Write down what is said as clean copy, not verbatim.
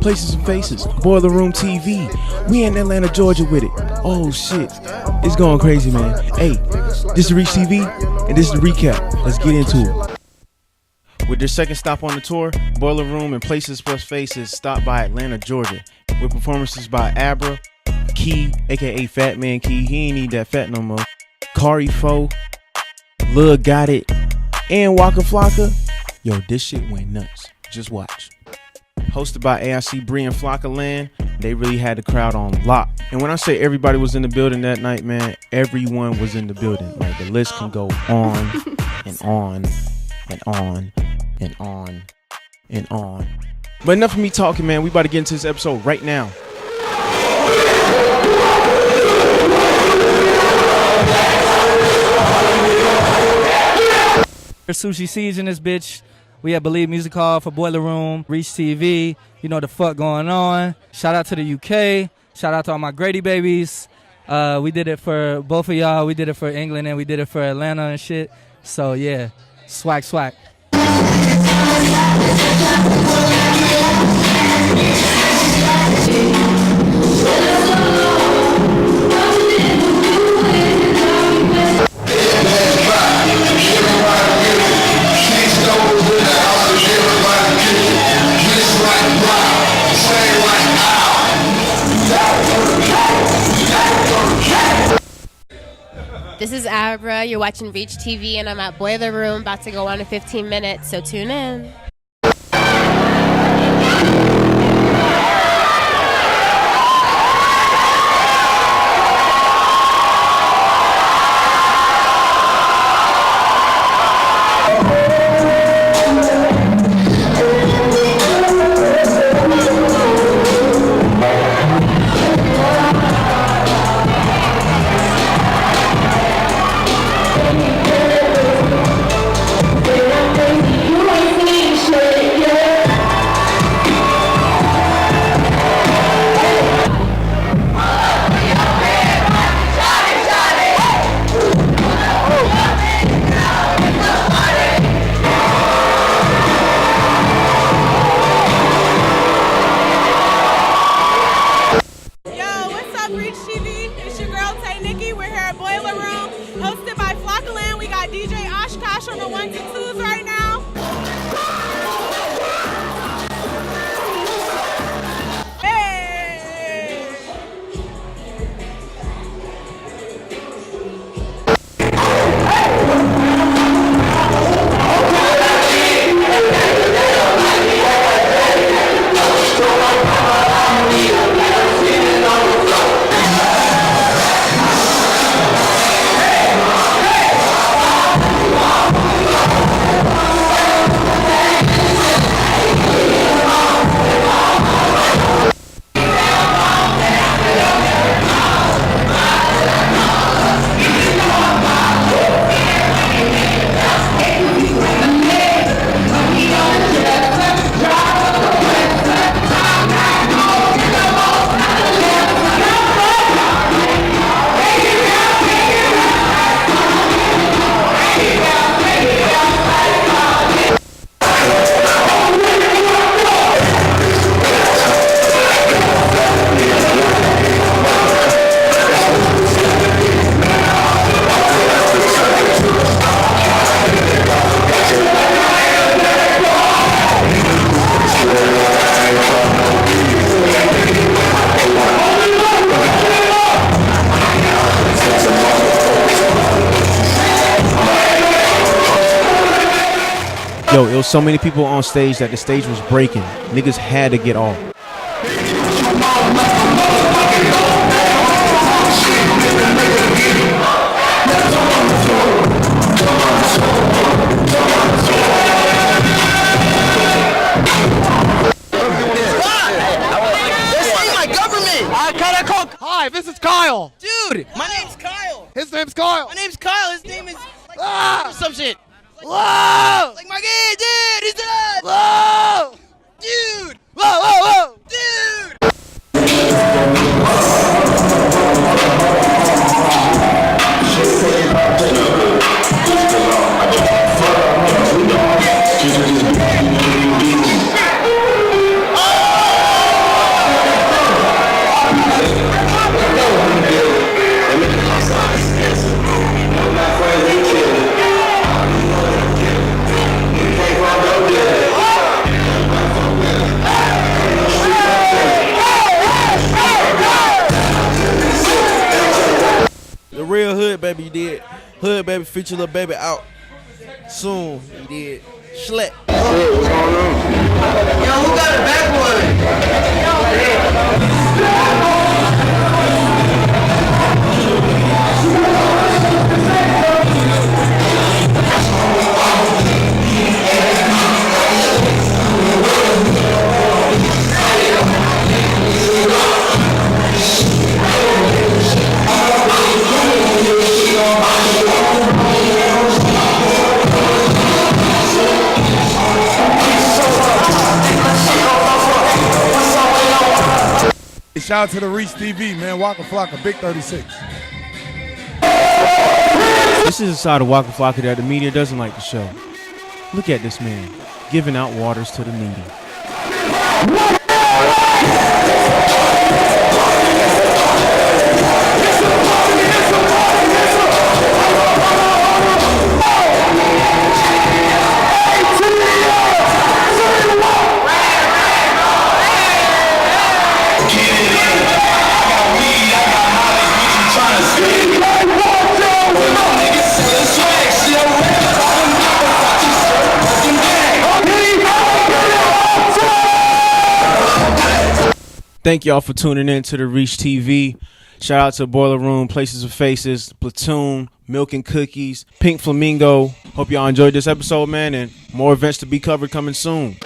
Places and Faces, Boiler Room TV. We in Atlanta, Georgia with it. Oh shit, it's going crazy, man. Hey, this is Reach TV, and this is the recap. Let's get into it. With their second stop on the tour, Boiler Room and Places+Faces stopped by Atlanta, Georgia, with performances by Abra, Key, aka Fat Man Key, he ain't need that fat no more, Kari Fo, Lil Gotit, and Waka Flocka. Yo, this shit went nuts. Just watch. Hosted by AIC Bree and Flocka Land, they really had the crowd on lock. And when I say everybody was in the building that night, man, everyone was in the building. Like, the list can go on and on and on and on and on. But enough of me talking, man. We about to get into this episode right now. Sushi Siege in this bitch. We have Believe Music Hall for Boiler Room, Reach TV. You know the fuck going on. Shout out to the UK. Shout out to all my Grady babies. We did it for both of y'all. We did it for England and we did it for Atlanta and shit. So yeah, swag. This is Abra, you're watching Reach TV, and I'm at Boiler Room, about to go on in 15 minutes, so tune in. Yo, it was so many people on stage that the stage was breaking. Niggas had to get off. Hi, this is Kyle. Dude, my name's Kyle. His name's Kyle. My name's Kyle. His name is some shit. Whoa! Like my kid, dude. He's dead. Whoa! Dude. Whoa! Dude. Oh! did. Hood Baby feature Lil Baby out soon. He did. Schlep. Yo, who got a Shout out to the Reach TV, man. Waka Flocka, Big 36. This is a side of Waka Flocka that the media doesn't like to show. Look at this man, giving out waters to the needy. Thank y'all for tuning in to the Reach TV. Shout out to Boiler Room, Places+Faces, Platoon, Milk and Cookies, Pink Flamingo. Hope y'all enjoyed this episode, man, and more events to be covered coming soon.